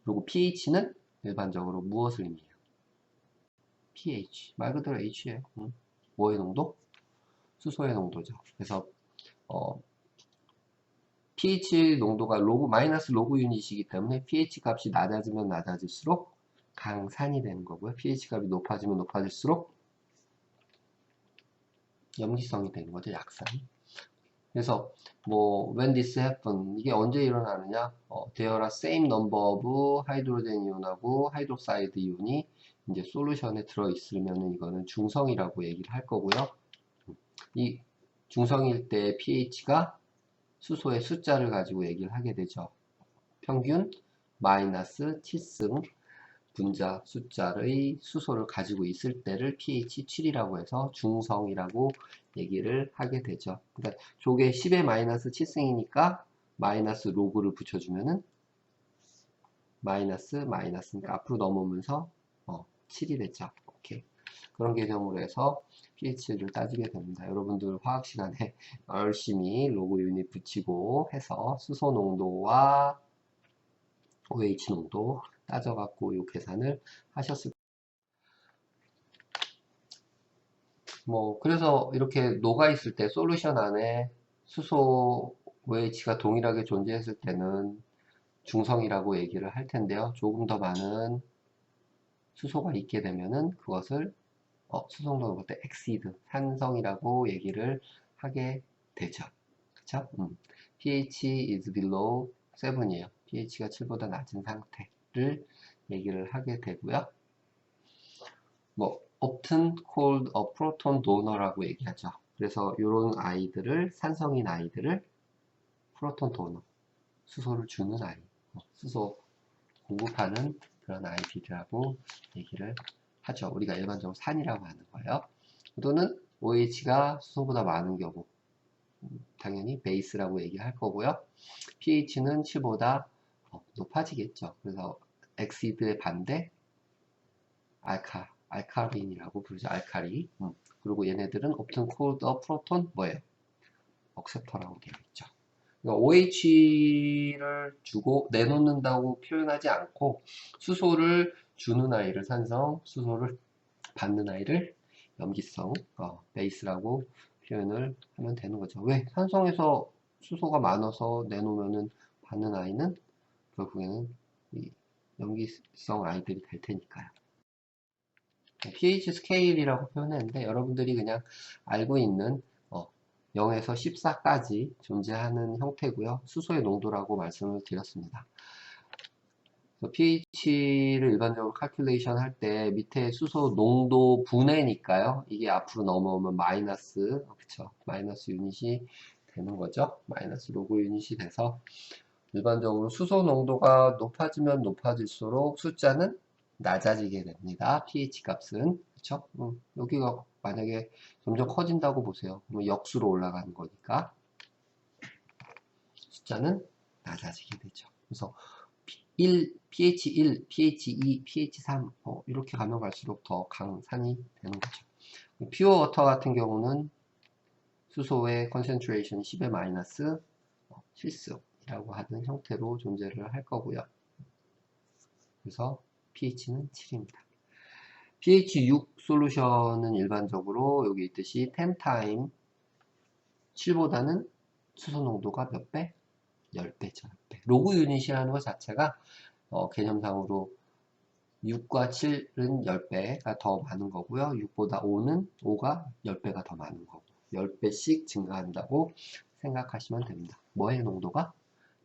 그리고 pH는 일반적으로 무엇을 의미해요? pH. 말 그대로 H예요. 뭐의 농도? 수소의 농도죠. 그래서, pH 농도가 마이너스 로그 유닛이기 때문에 pH 값이 낮아지면 낮아질수록 강산이 되는 거고요. pH 값이 높아지면 높아질수록 염기성이 되는 거죠. 약산. 그래서 when this happen 이게 언제 일어나느냐? there are same number of 하이드로젠 이온하고 하이드록사이드 이온이 이제 솔루션에 들어 있으면은 이거는 중성이라고 얘기를 할 거고요. 이 중성일 때 pH가 수소의 숫자를 가지고 얘기를 하게 되죠. 평균 마이너스 7승 분자 숫자의 수소를 가지고 있을 때를 pH 7이라고 해서 중성이라고 얘기를 하게 되죠. 그러니까 조개 10에 마이너스 7승이니까 마이너스 로그를 붙여주면은 마이너스니까 앞으로 넘으면서 7이 되죠. 오케이. 그런 개념으로 해서 pH를 따지게 됩니다. 여러분들 화학 시간에 열심히 로그 유닛 붙이고 해서 수소 농도와 OH 농도 따져갖고 이 계산을 하셨을 그래서 이렇게 녹아있을 때 솔루션 안에 수소 OH가 동일하게 존재했을 때는 중성이라고 얘기를 할 텐데요. 조금 더 많은 수소가 있게 되면은 그것을 수성도 볼 때 엑시드, 산성이라고 얘기를 하게 되죠. 그쵸? pH is below 7이에요. pH가 7보다 낮은 상태를 얘기를 하게 되고요. often called a proton donor라고 얘기하죠. 그래서 이런 아이들을, 산성인 아이들을 프로톤 도너, 수소를 주는 아이, 수소 공급하는 그런 아이들이라고 얘기를 하죠. 우리가 일반적으로 산이라고 하는 거예요. 또는 OH가 수소보다 많은 경우 당연히 베이스라고 얘기할 거고요. pH는 7보다 높아지겠죠. 그래서 엑시드의 반대 알카린이라고 부르죠. 알카리. 그리고 얘네들은 often called a proton 뭐예요? 억셉터라고 되어 있죠. 그러니까 OH를 주고 내놓는다고 표현하지 않고 수소를 주는 아이를 산성, 수소를 받는 아이를 염기성, 베이스라고 표현을 하면 되는 거죠. 왜? 산성에서 수소가 많아서 내놓으면은 받는 아이는 결국에는 이 염기성 아이들이 될 테니까요. pH 스케일이라고 표현했는데 여러분들이 그냥 알고 있는 0에서 14까지 존재하는 형태고요. 수소의 농도라고 말씀을 드렸습니다. pH를 일반적으로 calculation 할 때 밑에 수소 농도 분해니까요. 이게 앞으로 넘어오면 마이너스, 그쵸? 마이너스 유닛이 되는 거죠. 마이너스 로그 유닛이 돼서 일반적으로 수소 농도가 높아지면 높아질수록 숫자는 낮아지게 됩니다. pH 값은. 그쵸? 여기가 만약에 점점 커진다고 보세요. 그러면 역수로 올라가는 거니까 숫자는 낮아지게 되죠. 그래서 pH 1, pH 2, pH 3 이렇게 가면 갈수록 더 강산이 되는 거죠. 퓨어 워터 같은 경우는 수소의 컨센트레이션 10의 마이너스 실습이라고 하는 형태로 존재를 할 거고요. 그래서 pH는 7입니다. pH 6 솔루션은 일반적으로 여기 있듯이 10 타임 7보다는 수소 농도가 몇 배? 10배죠. 10배. 로그 유닛이라는 것 자체가 개념상으로 6과 7은 10배가 더 많은 거고요. 6보다 5가 10배가 더 많은 거고 10배씩 증가한다고 생각하시면 됩니다. 뭐의 농도가?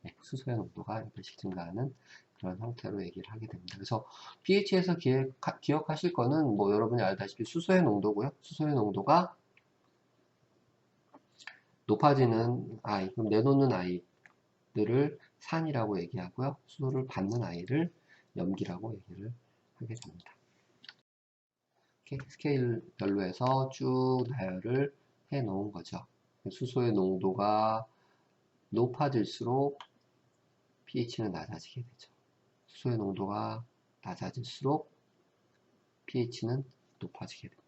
네, 수소의 농도가 10배씩 증가하는 그런 형태로 얘기를 하게 됩니다. 그래서 pH에서 기억하실 거는 뭐 여러분이 알다시피 수소의 농도고요. 수소의 농도가 높아지는 아이, 그럼 내놓는 아이들을 산이라고 얘기하고요. 수소를 받는 아이를 염기라고 얘기를 하게 됩니다. 이렇게 스케일별로 해서 쭉 나열을 해 놓은 거죠. 수소의 농도가 높아질수록 pH는 낮아지게 되죠. 수소의 농도가 낮아질수록 pH는 높아지게 됩니다.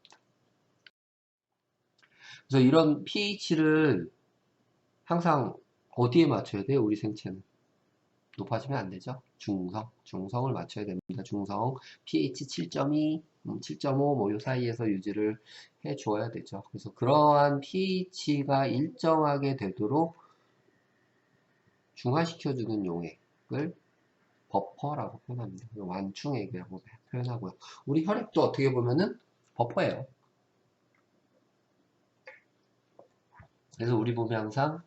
그래서 이런 pH를 항상 어디에 맞춰야 돼요? 우리 생체는 높아지면 안 되죠. 중성을 맞춰야 됩니다. 중성 pH 7.2, 7.5 뭐 요 사이에서 유지를 해 주어야 되죠. 그래서 그러한 pH가 일정하게 되도록 중화시켜주는 용액을 버퍼라고 표현합니다. 완충액이라고 표현하고요. 우리 혈액도 어떻게 보면은 버퍼예요. 그래서 우리 몸이 항상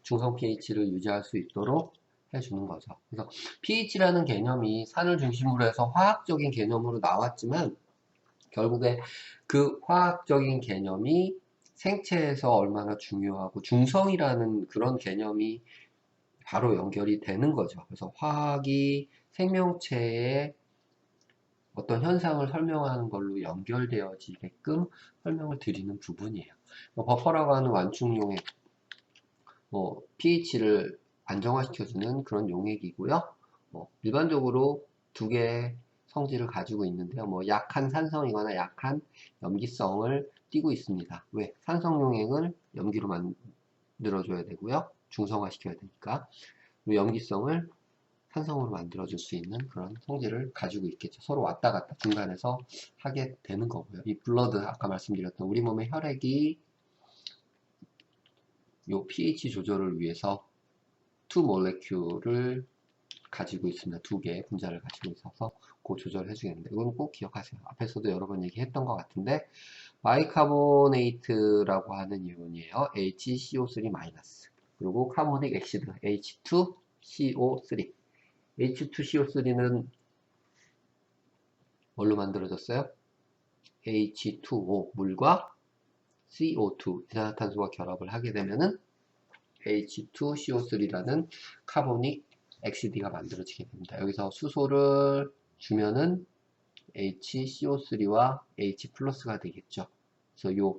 중성 pH를 유지할 수 있도록 해주는 거죠. 그래서 pH라는 개념이 산을 중심으로 해서 화학적인 개념으로 나왔지만 결국에 그 화학적인 개념이 생체에서 얼마나 중요하고 중성이라는 그런 개념이 바로 연결이 되는 거죠. 그래서 화학이 생명체의 어떤 현상을 설명하는 걸로 연결되어지게끔 설명을 드리는 부분이에요. 버퍼라고 하는 완충용액, pH를 안정화시켜주는 그런 용액이고요. 일반적으로 두 개의 성질을 가지고 있는데요. 약한 산성이거나 약한 염기성을 띠고 있습니다. 왜? 산성용액을 염기로 만들어줘야 되고요. 중성화시켜야 되니까. 그리고 염기성을 산성으로 만들어줄 수 있는 그런 성질을 가지고 있겠죠. 서로 왔다 갔다 중간에서 하게 되는 거고요. 이 블러드, 아까 말씀드렸던 우리 몸의 혈액이 요 pH 조절을 위해서 2 모레큘을 가지고 있습니다. 두 개의 분자를 가지고 있어서 그 조절을 해주겠는데 이건 꼭 기억하세요. 앞에서도 여러 번 얘기했던 것 같은데 바이카보네이트라고 하는 이온이에요. HCO3- 그리고 카보닉 액시드 H2CO3 H2CO3는 뭘로 만들어졌어요? H2O 물과 CO2 이산화탄소가 결합을 하게 되면은 H2CO3라는 카보닉 엑시드가 만들어지게 됩니다. 여기서 수소를 주면은 HCO3와 H 플러스가 되겠죠. 그래서 요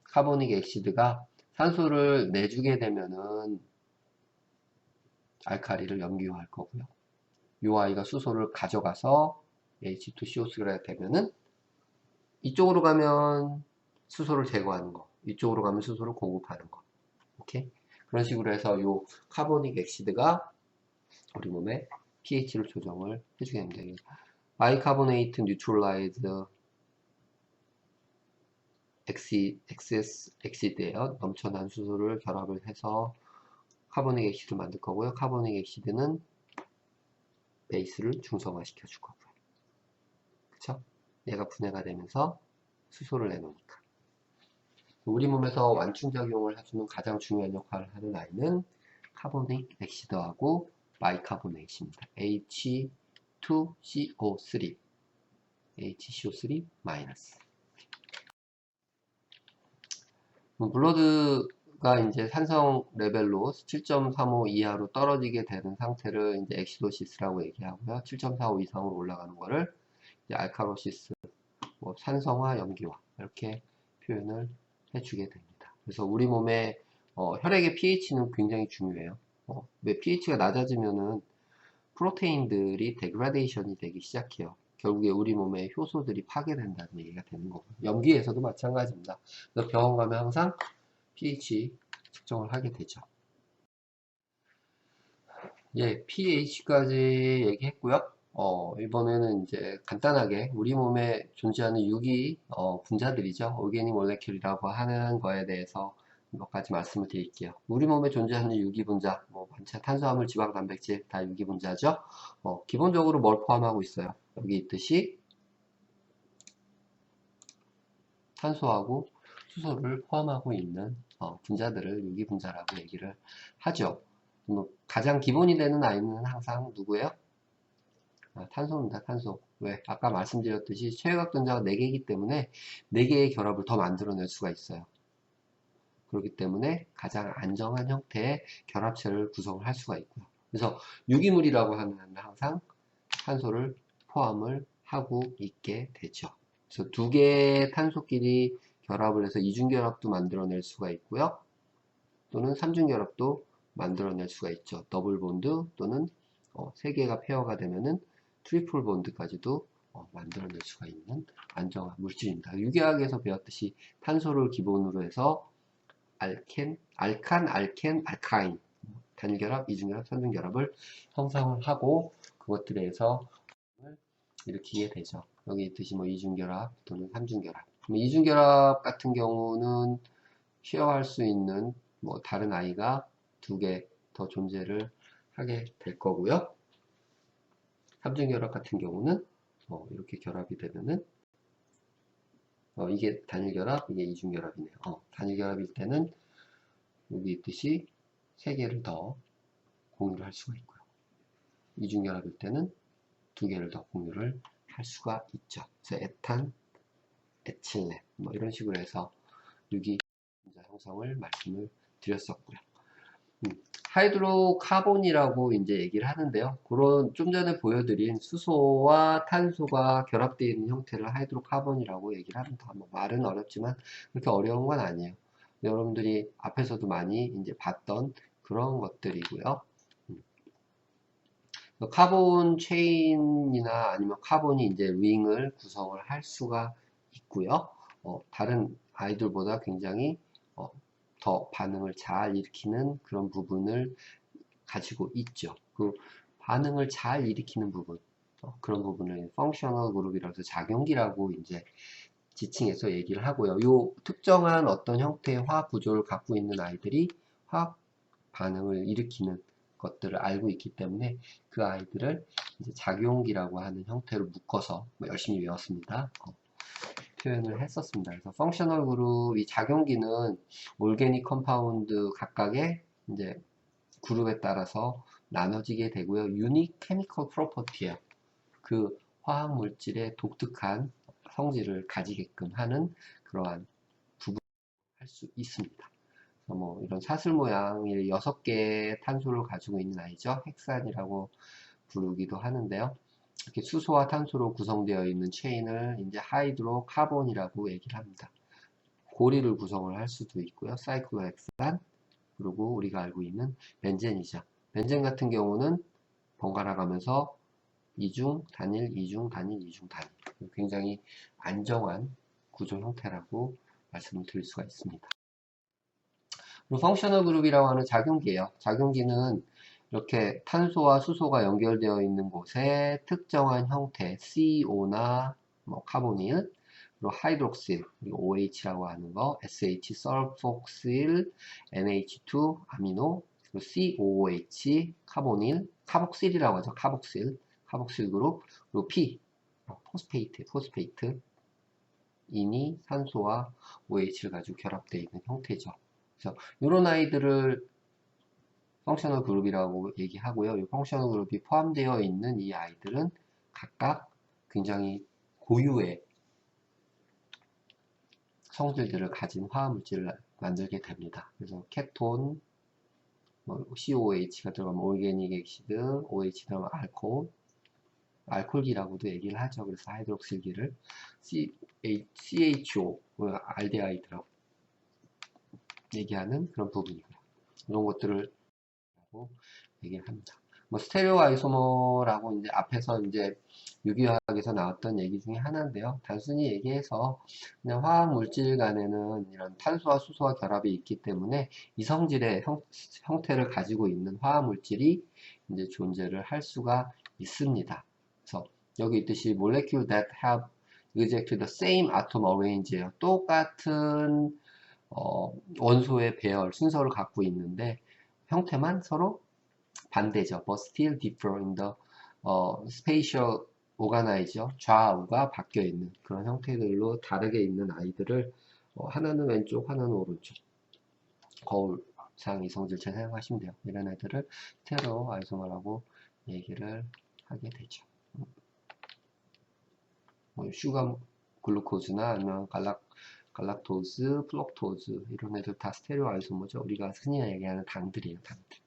카보닉 엑시드가 산소를 내주게 되면은 알카리를 염기화할 거고요. 요 아이가 수소를 가져가서 H2CO3가 되면은 이쪽으로 가면 수소를 제거하는 거, 이쪽으로 가면 수소를 공급하는 거. 오케이? 그런 식으로 해서 요 카보닉 엑시드가 우리 몸의 pH를 조정을 해주게 됩니다. 바이카보네이트 뉴트럴라이즈 엑시드예요. 넘쳐난 수소를 결합을 해서 카보닉 엑시드를 만들 거고요. 카보닉 엑시드는 베이스를 중성화시켜 줄 거고요. 그쵸? 얘가 분해가 되면서 수소를 내놓으니까. 우리 몸에서 완충작용을 해주는 가장 중요한 역할을 하는 아이는 카보닉 엑시드하고 바이카보네이트입니다. H2CO3 HCO3 마이너스. 블러드가 이제 산성 레벨로 7.35 이하로 떨어지게 되는 상태를 이제 엑시도시스라고 얘기하고요. 7.45 이상으로 올라가는 거를 이제 알카로시스, 산성화, 염기화 이렇게 표현을 해주게 됩니다. 그래서 우리 몸의 혈액의 pH는 굉장히 중요해요. 왜 pH가 낮아지면은 프로테인들이 데그라데이션이 되기 시작해요. 결국에 우리 몸의 효소들이 파괴된다는 얘기가 되는 거고, 염기에서도 마찬가지입니다. 그래서 병원 가면 항상 pH 측정을 하게 되죠. 예, pH까지 얘기했고요. 이번에는 이제 간단하게 우리 몸에 존재하는 유기 분자들이죠. 오르게닉 몰레큘이라고 하는 거에 대해서 몇 가지 말씀을 드릴게요. 우리 몸에 존재하는 유기 분자, 뭐 반찬, 탄수화물, 지방, 단백질 다 유기 분자죠. 기본적으로 뭘 포함하고 있어요? 여기 있듯이 탄소하고 수소를 포함하고 있는 분자들을 유기 분자라고 얘기를 하죠. 뭐 가장 기본이 되는 아이는 항상 누구예요? 탄소입니다. 탄소. 왜? 아까 말씀드렸듯이 최외각 분자가 4개이기 때문에 4개의 결합을 더 만들어낼 수가 있어요. 그렇기 때문에 가장 안정한 형태의 결합체를 구성을 할 수가 있고요. 그래서 유기물이라고 하면 항상 탄소를 포함을 하고 있게 되죠. 그래서 2개의 탄소끼리 결합을 해서 이중결합도 만들어낼 수가 있고요. 또는 삼중결합도 만들어낼 수가 있죠. 더블 본드 또는 3개가 페어가 되면은 트리플 본드까지도 만들어낼 수가 있는 안정한 물질입니다. 유기화학에서 배웠듯이 탄소를 기본으로 해서 알칸, 알카인 단일결합, 이중결합, 삼중결합을 형성을 하고 그것들에 의해서 일으키게 되죠. 여기 있듯이 뭐 이중결합 또는 삼중결합. 이중결합 같은 경우는 쉐어할 수 있는 뭐 다른 아이가 2개 더 존재를 하게 될 거고요. 삼중결합 같은 경우는 이렇게 결합이 되면은 이게 단일결합, 이게 이중결합이네요. 단일결합일 때는 여기 있듯이 3개를 더 공유를 할 수가 있고요. 이중결합일 때는 2개를 더 공유를 할 수가 있죠. 그래서 에탄, 에틸렌 뭐 이런 식으로 해서 유기 분자 형성을 말씀을 드렸었고요. 하이드로카본이라고 이제 얘기를 하는데요. 그런 좀 전에 보여드린 수소와 탄소가 결합되어 있는 형태를 하이드로카본이라고 얘기를 합니다. 뭐 말은 어렵지만 그렇게 어려운 건 아니에요. 여러분들이 앞에서도 많이 이제 봤던 그런 것들이고요. 카본 체인이나 아니면 카본이 이제 링을 구성을 할 수가 있고요. 다른 아이들보다 굉장히 더 반응을 잘 일으키는 그런 부분을 가지고 있죠. 그 반응을 잘 일으키는 부분, 그런 부분을 펑셔널 그룹이라고 해서 작용기라고 이제 지칭해서 얘기를 하고요. 요 특정한 어떤 형태의 화학 구조를 갖고 있는 아이들이 화학 반응을 일으키는 것들을 알고 있기 때문에 그 아이들을 이제 작용기라고 하는 형태로 묶어서 열심히 외웠습니다. 표현을 했었습니다. 그래서 펑셔널 그룹, 이 작용기는 올게닉 컴파운드 각각의 이제 그룹에 따라서 나눠지게 되고요. 유닉 케미컬 프로퍼티예요. 그 화학 물질의 독특한 성질을 가지게끔 하는 그러한 부분을 할 수 있습니다. 뭐 이런 사슬 모양의 6개의 탄소를 가지고 있는 아이죠. 헥산이라고 부르기도 하는데요. 이렇게 수소와 탄소로 구성되어 있는 체인을 이제 하이드로카본이라고 얘기를 합니다. 고리를 구성을 할 수도 있고요. 사이클로헥산, 그리고 우리가 알고 있는 벤젠이죠. 벤젠 같은 경우는 번갈아 가면서 이중, 단일, 이중, 단일, 이중, 단일. 굉장히 안정한 구조 형태라고 말씀을 드릴 수가 있습니다. 그리고 펑셔널 그룹이라고 하는 작용기예요. 작용기는 이렇게 탄소와 수소가 연결되어 있는 곳에 특정한 형태 CO나 뭐 카보닐, 그리고 하이드록실, 그리고 OH라고 하는 거, SH 설폭실, NH2 아미노, 그리고 COOH 카보닐, 카복실이라고 하죠. 카복실 그룹, 그리고 P 포스페이트 인이 산소와 OH를 가지고 결합되어 있는 형태죠. 그래서 이런 아이들을 펑셔널 그룹이라고 얘기하고요. 이 펑셔널 그룹이 포함되어 있는 이 아이들은 각각 굉장히 고유의 성질들을 가진 화합물질을 만들게 됩니다. 그래서 케톤, 뭐 COOH가 들어가면 올게닉 액시드, OH 들어가면 알코올기라고도 얘기를 하죠. 그래서 하이드록실기를 CHO, 알데하이드라고 얘기하는 그런 부분이고요. 이런 것들을 얘기를 합니다. 뭐 스테레오 아이소머라고 이제 앞에서 이제 유기화학에서 나왔던 얘기 중에 하나인데요. 단순히 얘기해서 그냥 화학 물질 간에는 이런 탄소와 수소와 결합이 있기 때문에 이성질의 형태를 가지고 있는 화학 물질이 이제 존재를 할 수가 있습니다. 그래서 여기 있듯이 molecule that have exactly the same atom arrange예요. 똑같은 원소의 배열 순서를 갖고 있는데 형태만 서로 반대죠. But still differ in the spatial organizer. 좌우가 바뀌어 있는 그런 형태들로 다르게 있는 아이들을 하나는 왼쪽, 하나는 오른쪽. 거울상 이성질체 사용하시면 돼요. 이런 애들을 스테레오 아이소머라고 얘기를 하게 되죠. 뭐 슈가 글루코즈나 아니면 갈락토즈, 플럭토즈 이런 애들 다 스테레오 아이소머죠. 우리가 흔히 얘기하는 당들이에요. 당들.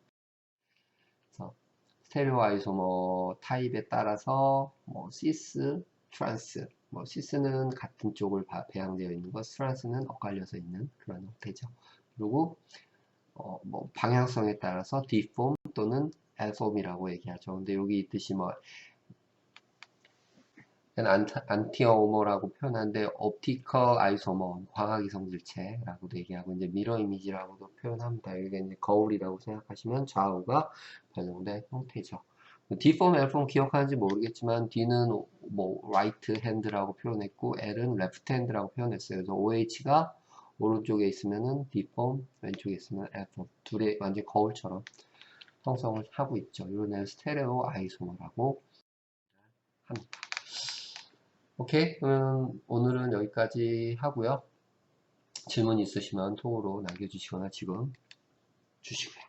그래서 스테레오 아이소머 타입에 따라서 뭐 시스, 트란스, 뭐 시스는 같은 쪽을 배양되어 있는 것, 트란스는 엇갈려서 있는 그런 형태죠. 그리고 뭐 방향성에 따라서 디폼 또는 엘폼이라고 얘기하죠. 근데 여기 있듯이 뭐 안티오모라고 표현하는데 옵티컬 아이소머, 광학 이성질체라고도 얘기하고 이제 미러 이미지라고도 표현합니다. 이게 이제 거울이라고 생각하시면 좌우가 변형된 형태죠. D폼, L폼 기억하는지 모르겠지만 D는 뭐 right hand라고 표현했고 L은 left hand라고 표현했어요. 그래서 OH가 오른쪽에 있으면은 D폼, 왼쪽에 있으면 L폼. 둘이 완전 거울처럼 형성을 하고 있죠. 이런 애는 스테레오 아이소머라고 합니다. 오케이. 그럼 오늘은 여기까지 하고요. 질문 있으시면 톡으로 남겨주시거나 지금 주시고요.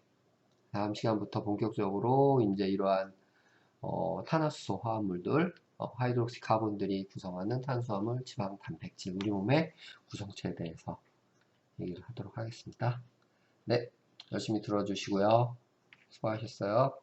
다음 시간부터 본격적으로 이제 이러한 탄화수소 화합물들, 하이드록시 카본들이 구성하는 탄수화물, 지방, 단백질, 우리 몸의 구성체에 대해서 얘기를 하도록 하겠습니다. 네, 열심히 들어주시고요. 수고하셨어요.